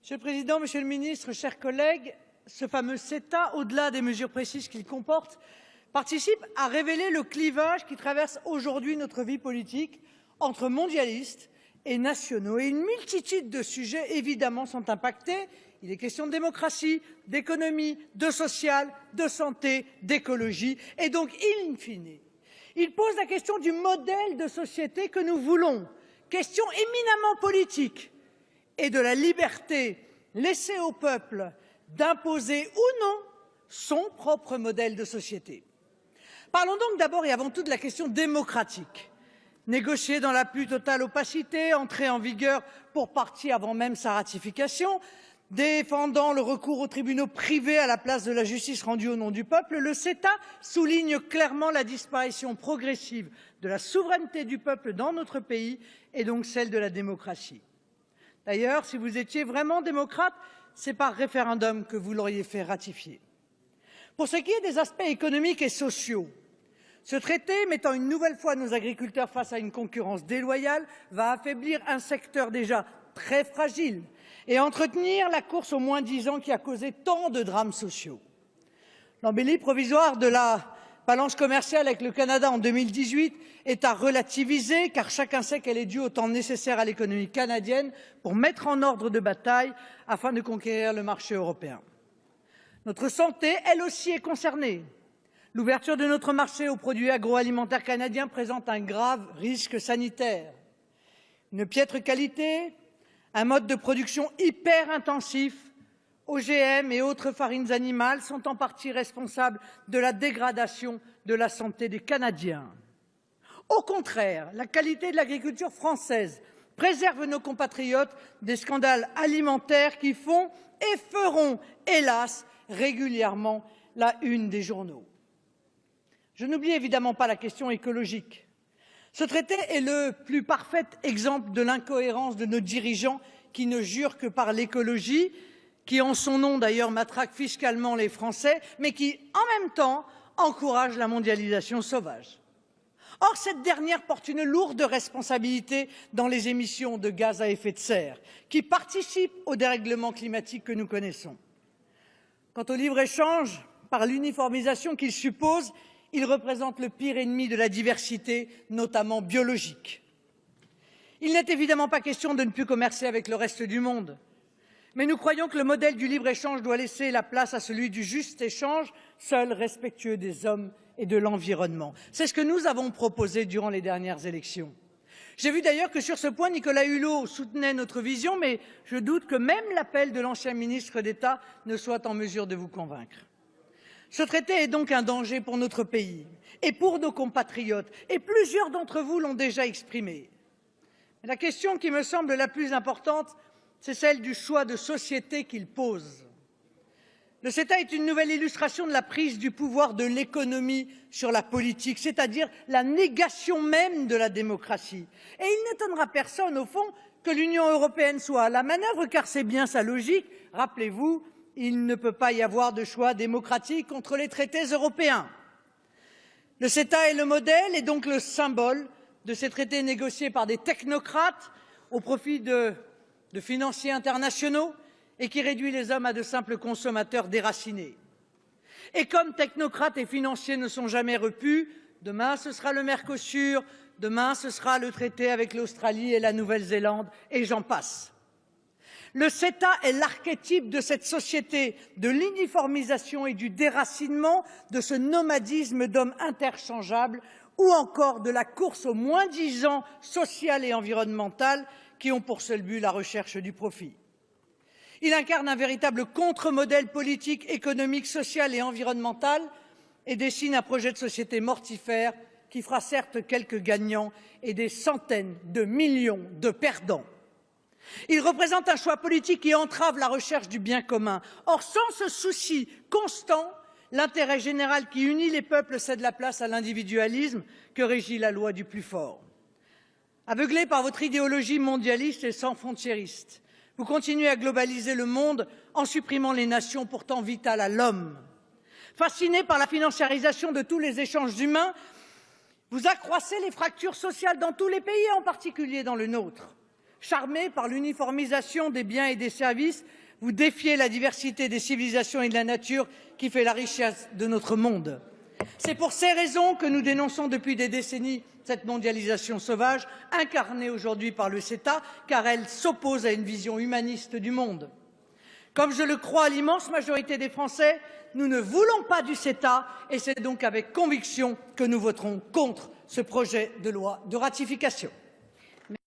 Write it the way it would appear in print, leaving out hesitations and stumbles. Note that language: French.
Monsieur le Président, Monsieur le Ministre, chers collègues, ce fameux CETA, au-delà des mesures précises qu'il comporte, participe à révéler le clivage qui traverse aujourd'hui notre vie politique entre mondialistes et nationaux. Et une multitude de sujets, évidemment, sont impactés. Il est question de démocratie, d'économie, de social, de santé, d'écologie. Et donc, in fine, il pose la question du modèle de société que nous voulons, question éminemment politique, et de la liberté laissée au peuple d'imposer ou non son propre modèle de société. Parlons donc d'abord et avant tout de la question démocratique. Négociée dans la plus totale opacité, entrée en vigueur pour partie avant même sa ratification, défendant le recours aux tribunaux privés à la place de la justice rendue au nom du peuple, le CETA souligne clairement la disparition progressive de la souveraineté du peuple dans notre pays et donc celle de la démocratie. D'ailleurs, si vous étiez vraiment démocrate, c'est par référendum que vous l'auriez fait ratifier. Pour ce qui est des aspects économiques et sociaux, ce traité, mettant une nouvelle fois nos agriculteurs face à une concurrence déloyale, va affaiblir un secteur déjà très fragile et entretenir la course au moins-disant qui a causé tant de drames sociaux. L'embellie provisoire de la balance commerciale avec le Canada en 2018 est à relativiser, car chacun sait qu'elle est due au temps nécessaire à l'économie canadienne pour mettre en ordre de bataille afin de conquérir le marché européen. Notre santé, elle aussi, est concernée. L'ouverture de notre marché aux produits agroalimentaires canadiens présente un grave risque sanitaire. Une piètre qualité, un mode de production hyper intensif, OGM et autres farines animales sont en partie responsables de la dégradation de la santé des Canadiens. Au contraire, la qualité de l'agriculture française préserve nos compatriotes des scandales alimentaires qui font et feront, hélas, régulièrement la une des journaux. Je n'oublie évidemment pas la question écologique. Ce traité est le plus parfait exemple de l'incohérence de nos dirigeants qui ne jurent que par l'écologie, qui en son nom d'ailleurs matraque fiscalement les Français, mais qui, en même temps, encourage la mondialisation sauvage. Or, cette dernière porte une lourde responsabilité dans les émissions de gaz à effet de serre, qui participent au dérèglement climatique que nous connaissons. Quant au libre-échange, par l'uniformisation qu'il suppose, il représente le pire ennemi de la diversité, notamment biologique. Il n'est évidemment pas question de ne plus commercer avec le reste du monde. Mais nous croyons que le modèle du libre-échange doit laisser la place à celui du juste échange, seul respectueux des hommes et de l'environnement. C'est ce que nous avons proposé durant les dernières élections. J'ai vu d'ailleurs que sur ce point, Nicolas Hulot soutenait notre vision, mais je doute que même l'appel de l'ancien ministre d'État ne soit en mesure de vous convaincre. Ce traité est donc un danger pour notre pays et pour nos compatriotes, et plusieurs d'entre vous l'ont déjà exprimé. Mais la question qui me semble la plus importante, c'est celle du choix de société qu'il pose. Le CETA est une nouvelle illustration de la prise du pouvoir de l'économie sur la politique, c'est-à-dire la négation même de la démocratie. Et il n'étonnera personne, au fond, que l'Union européenne soit à la manœuvre, car c'est bien sa logique. Rappelez-vous, il ne peut pas y avoir de choix démocratique contre les traités européens. Le CETA est le modèle et donc le symbole de ces traités négociés par des technocrates au profit de financiers internationaux et qui réduit les hommes à de simples consommateurs déracinés. Et comme technocrates et financiers ne sont jamais repus, demain ce sera le Mercosur, demain ce sera le traité avec l'Australie et la Nouvelle-Zélande, et j'en passe. Le CETA est l'archétype de cette société, de l'uniformisation et du déracinement, de ce nomadisme d'hommes interchangeables ou encore de la course au moins-disant social et environnemental qui ont pour seul but la recherche du profit. Il incarne un véritable contre-modèle politique, économique, social et environnemental et dessine un projet de société mortifère qui fera certes quelques gagnants et des centaines de millions de perdants. Il représente un choix politique qui entrave la recherche du bien commun. Or, sans ce souci constant, l'intérêt général qui unit les peuples cède la place à l'individualisme que régit la loi du plus fort. Aveuglés par votre idéologie mondialiste et sans frontiériste, vous continuez à globaliser le monde en supprimant les nations pourtant vitales à l'homme. Fascinés par la financiarisation de tous les échanges humains, vous accroissez les fractures sociales dans tous les pays, en particulier dans le nôtre. Charmés par l'uniformisation des biens et des services, vous défiez la diversité des civilisations et de la nature qui fait la richesse de notre monde. C'est pour ces raisons que nous dénonçons depuis des décennies cette mondialisation sauvage, incarnée aujourd'hui par le CETA, car elle s'oppose à une vision humaniste du monde. Comme je le crois à l'immense majorité des Français, nous ne voulons pas du CETA et c'est donc avec conviction que nous voterons contre ce projet de loi de ratification.